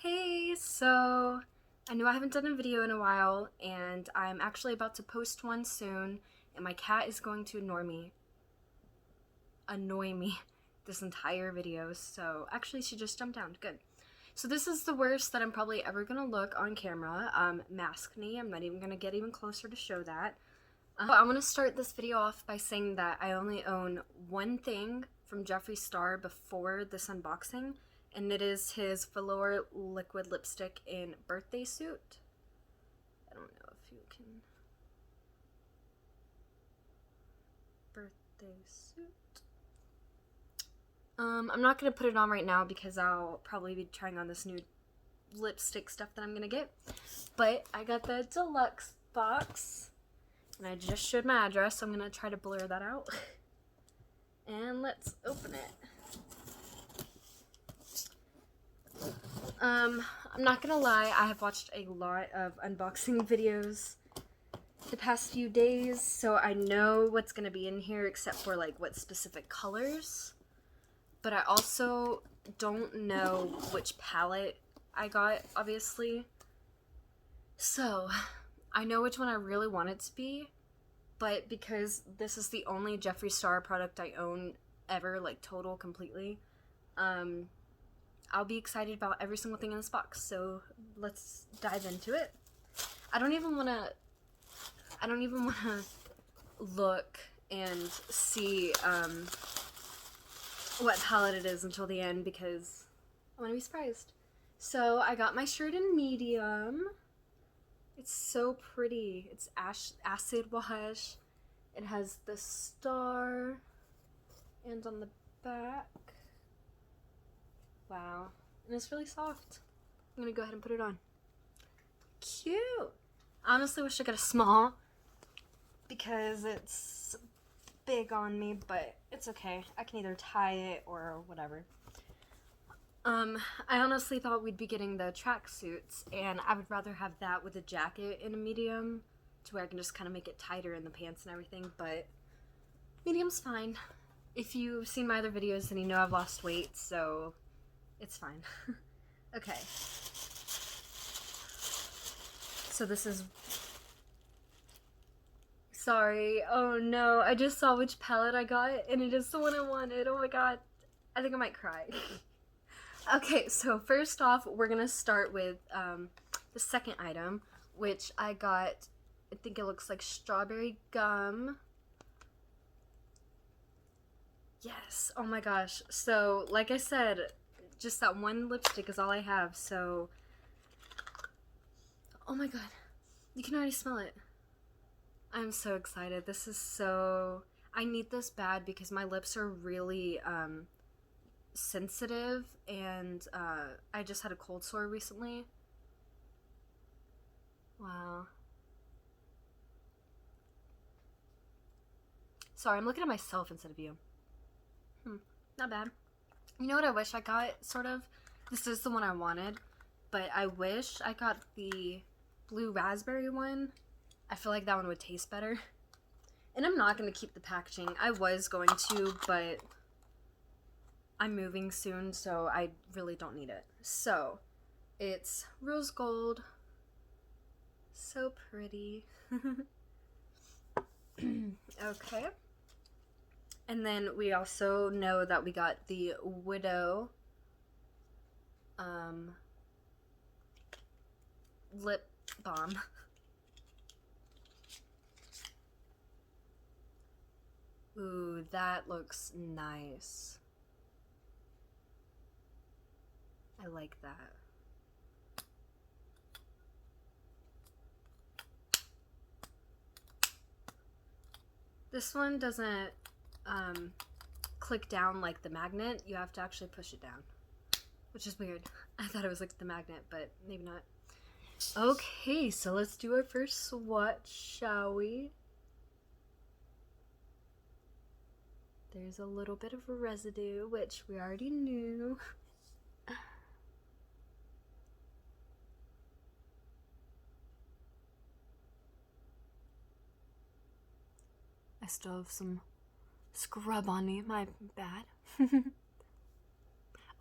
Hey, so I know I haven't done a video in a while, and I'm actually about to post one soon, and my cat is going to annoy me this entire video, so actually she just jumped down. Good. So this is the worst that I'm probably ever gonna look on camera. Mask me. I'm not even gonna get even closer to show that. But I'm gonna start this video off by saying that I only own one thing from Jeffree Star before this unboxing, and it is his velour liquid lipstick in Birthday Suit. I don't know if you can. Birthday Suit. I'm not gonna put it on right now because I'll probably be trying on this new lipstick stuff that I'm gonna get. But I got the Deluxe box, and I just showed my address, so I'm gonna try to blur that out. And let's open it. I'm not gonna lie, I have watched a lot of unboxing videos the past few days, so I know what's gonna be in here except for like what specific colors. But I also don't know which palette I got, obviously. So, I know which one I really want it to be, but because this is the only Jeffree Star product I own ever, like total, completely, I'll be excited about every single thing in this box, so let's dive into it. I don't even want to look and see, what palette it is until the end because I want to be surprised. So I got my shirt in medium. It's so pretty. It's acid wash. It has the star and on the back. Wow. And it's really soft. I'm gonna go ahead and put it on. Cute. I honestly wish I got a small because it's big on me, but it's okay. I can either tie it or whatever. I honestly thought we'd be getting the tracksuits, and I would rather have that with a jacket in a medium to where I can just kind of make it tighter in the pants and everything, but medium's fine. If you've seen my other videos, then you know I've lost weight, so it's fine. Okay. So this is... Sorry. Oh no, I just saw which palette I got, and it is the one I wanted. Oh my god. I think I might cry. Okay, so first off, we're gonna start with the second item, which I got, I think it looks like strawberry gum. Yes, oh my gosh. So, like I said, just that one lipstick is all I have, so... Oh my god, you can already smell it. I'm so excited. This is so... I need this bad because my lips are really, sensitive, and I just had a cold sore recently. Wow. Sorry, I'm looking at myself instead of you. Not bad. You know what I wish I got, sort of? This is the one I wanted, but I wish I got the blue raspberry one. I feel like that one would taste better. And I'm not going to keep the packaging. I was going to, but I'm moving soon, so I really don't need it. So, it's rose gold. So pretty. Okay. And then we also know that we got the Widow lip balm. Ooh, that looks nice. I like that. This one doesn't click down like the magnet. You have to actually push it down, which is weird. I thought it was like the magnet, but maybe not. Okay, so let's do our first swatch, shall we? There's a little bit of residue, which we already knew. I still have some scrub on me, my bad.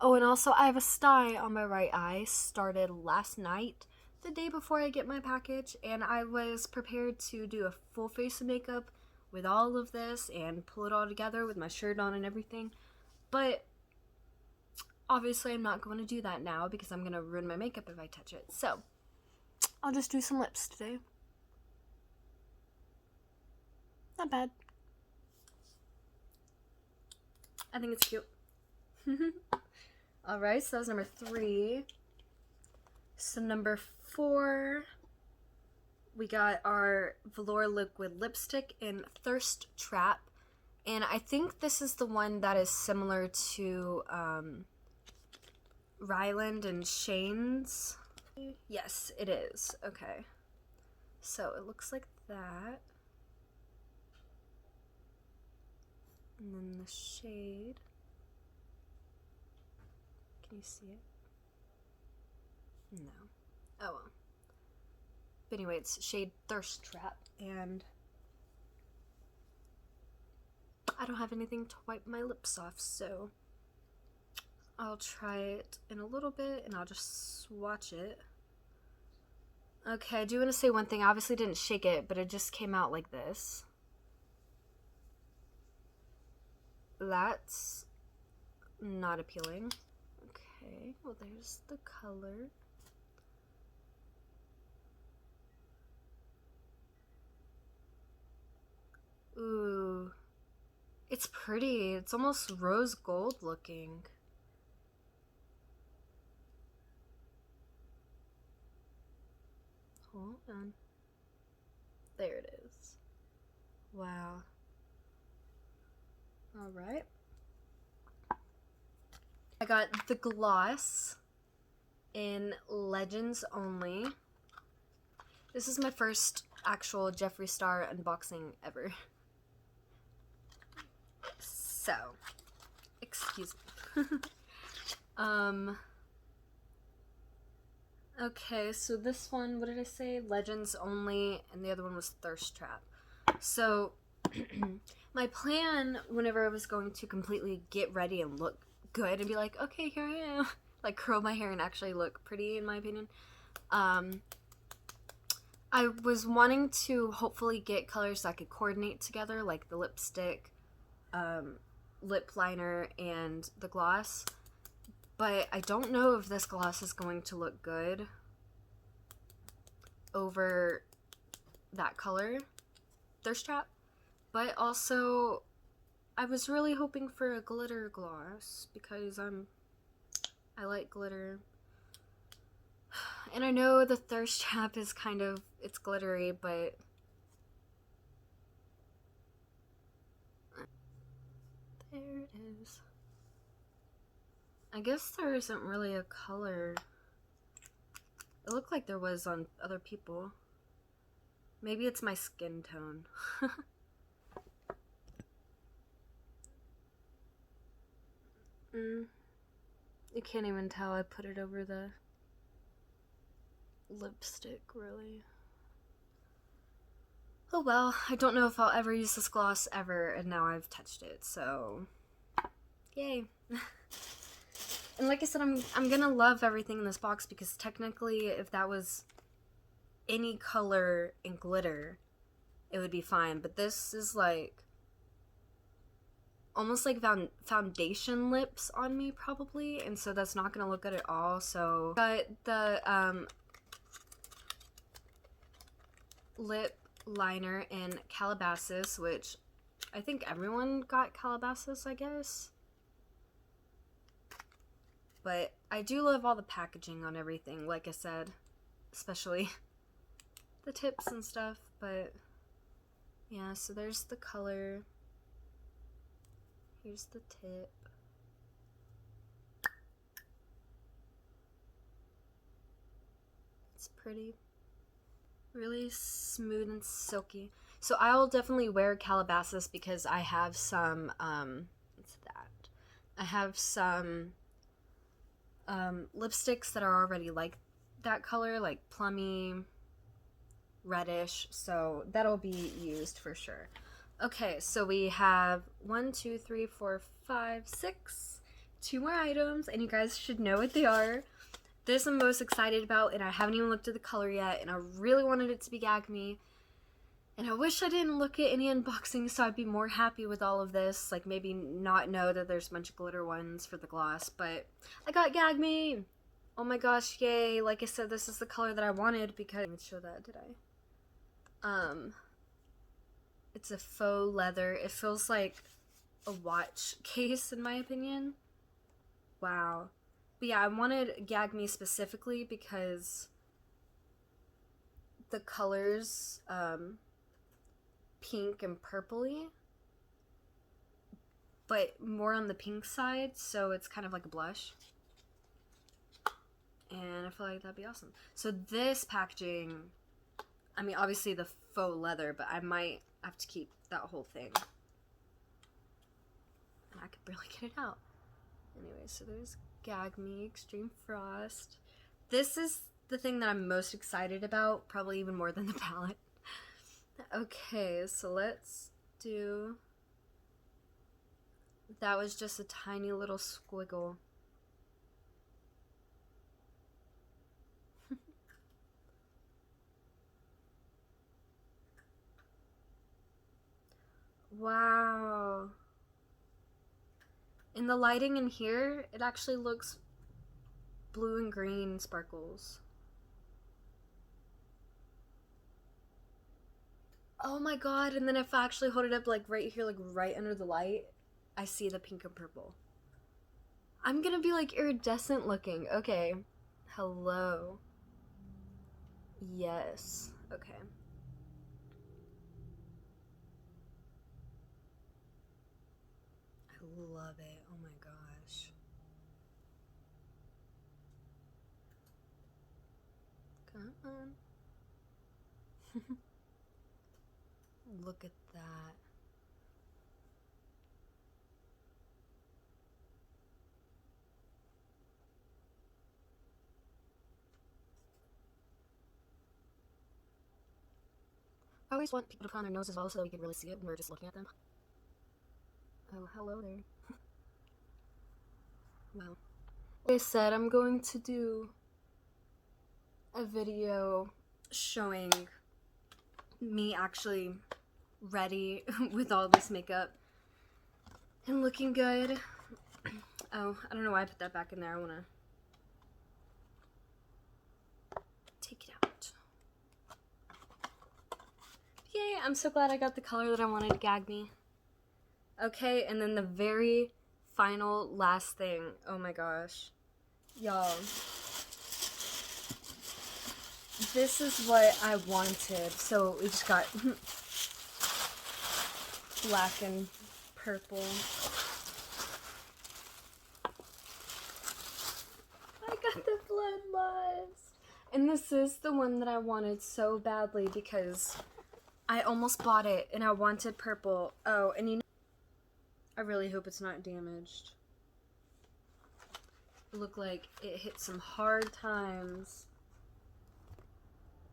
Oh, and also I have a sty on my right eye. Started last night, the day before I get my package, and I was prepared to do a full face of makeup with all of this and pull it all together with my shirt on and everything. But obviously I'm not going to do that now because I'm going to ruin my makeup if I touch it. So I'll just do some lips today. Not bad. I think it's cute. Alright, so that was number 3. So number 4, we got our Velour Liquid Lipstick in Thirst Trap. And I think this is the one that is similar to Ryland and Shane's. Yes, it is. Okay. So it looks like that. And then the shade. Can you see it? No. Oh well. But anyway, it's shade Thirst Trap, and I don't have anything to wipe my lips off, so I'll try it in a little bit and I'll just swatch it. Okay, I do want to say one thing. I obviously didn't shake it, but it just came out like this. That's not appealing. Okay, well there's the color. Ooh, it's pretty. It's almost rose gold looking. Hold on. There it is. Wow. Alright. I got the gloss in Legends Only. This is my first actual Jeffree Star unboxing ever. So, excuse me. Okay, so this one, what did I say? Legends Only, and the other one was Thirst Trap. So, my plan whenever I was going to completely get ready and look good and be like, okay, here I am, like curl my hair and actually look pretty in my opinion, I was wanting to hopefully get colors that could coordinate together, like the lipstick, lip liner, and the gloss. But I don't know if this gloss is going to look good over that color, Thirst Trap. But also, I was really hoping for a glitter gloss because I like glitter. And I know the Thirst Trap is kind of, it's glittery, but there it is. I guess there isn't really a color. It looked like there was on other people. Maybe it's my skin tone. You can't even tell I put it over the lipstick, really. Oh well, I don't know if I'll ever use this gloss ever, and now I've touched it, so yay. And like I said, I'm gonna love everything in this box because technically if that was any color in glitter, it would be fine. But this is like almost like foundation lips on me probably, and so that's not gonna look good at all. So got the lip liner in Calabasas, which I think everyone got Calabasas, I guess. But I do love all the packaging on everything, like I said, especially the tips and stuff. But yeah, so there's the color. Here's the tip. It's pretty. Really smooth and silky. So I'll definitely wear Calabasas because I have some, what's that? I have some lipsticks that are already like that color, like plummy, reddish, so that'll be used for sure. Okay, so we have 1, 2, 3, 4, 5, 6 2 more items, and you guys should know what they are. This I'm most excited about, and I haven't even looked at the color yet, and I really wanted it to be Gag Me. And I wish I didn't look at any unboxings so I'd be more happy with all of this. Like, maybe not know that there's a bunch of glitter ones for the gloss, but I got Gag Me! Oh my gosh, yay. Like I said, this is the color that I wanted because... I didn't show that, did I? It's a faux leather. It feels like a watch case, in my opinion. Wow. But yeah, I wanted Gag Me specifically because the colors, pink and purpley, but more on the pink side, so it's kind of like a blush. And I feel like that'd be awesome. So this packaging, I mean, obviously the faux leather, but I might have to keep that whole thing. And I could barely get it out. Anyway, so there's Gag Me Extreme Frost. This is the thing that I'm most excited about, probably even more than the palette. Okay, so let's do... That was just a tiny little squiggle. Wow. In the lighting in here, it actually looks blue and green sparkles. Oh my god, and then if I actually hold it up like right here, like right under the light, I see the pink and purple. I'm gonna be like iridescent looking. Okay. Hello. Yes. Okay. I love it. Oh my gosh. Come on. Look at that. I always want people to put on their nose as well so that we can really see it when we're just looking at them. Oh, hello there. Well, like I said, I'm going to do a video showing me actually ready with all this makeup and looking good. Oh, I don't know why I put that back in there. I want to take it out. Yay, I'm so glad I got the color that I wanted to Gag Me. Okay, and then the very final last thing. Oh my gosh. Y'all. This is what I wanted. So we just got black and purple. I got the bloodlust. And this is the one that I wanted so badly because I almost bought it and I wanted purple. Oh, and you know, I really hope it's not damaged. It looked like it hit some hard times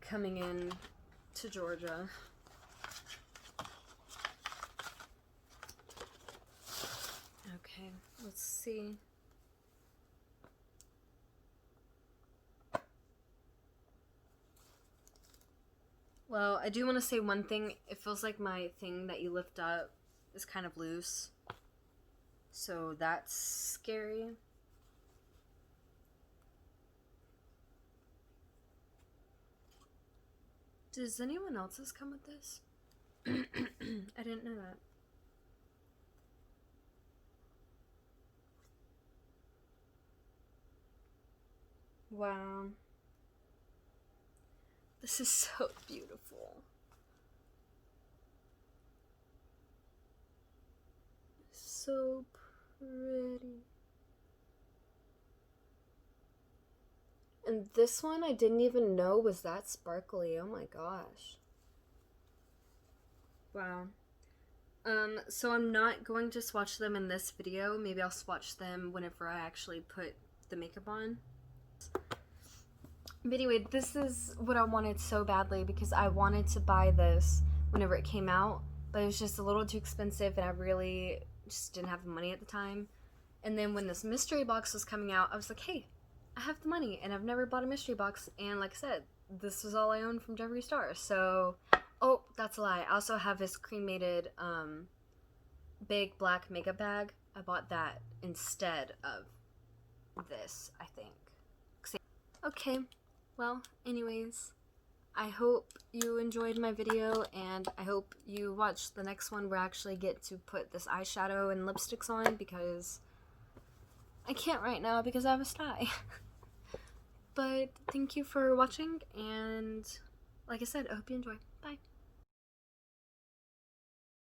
coming in to Georgia. Okay, let's see. Well, I do want to say one thing. It feels like my thing that you lift up is kind of loose. So that's scary. Does anyone else's come with this? I didn't know that. Wow. This is so beautiful. So pretty. And this one I didn't even know was that sparkly. Oh my gosh. Wow. So I'm not going to swatch them in this video. Maybe I'll swatch them whenever I actually put the makeup on. But anyway, this is what I wanted so badly because I wanted to buy this whenever it came out, but it was just a little too expensive and I really just didn't have the money at the time. And then when this mystery box was coming out, I was like, hey, I have the money, and I've never bought a mystery box, and like I said, this was all I owned from Jeffree Star, so... Oh, that's a lie. I also have this cremated, big black makeup bag. I bought that instead of this, I think. Okay, well, anyways, I hope you enjoyed my video, and I hope you watch the next one where I actually get to put this eyeshadow and lipsticks on, because I can't right now because I have a sty. But thank you for watching, and like I said, I hope you enjoy.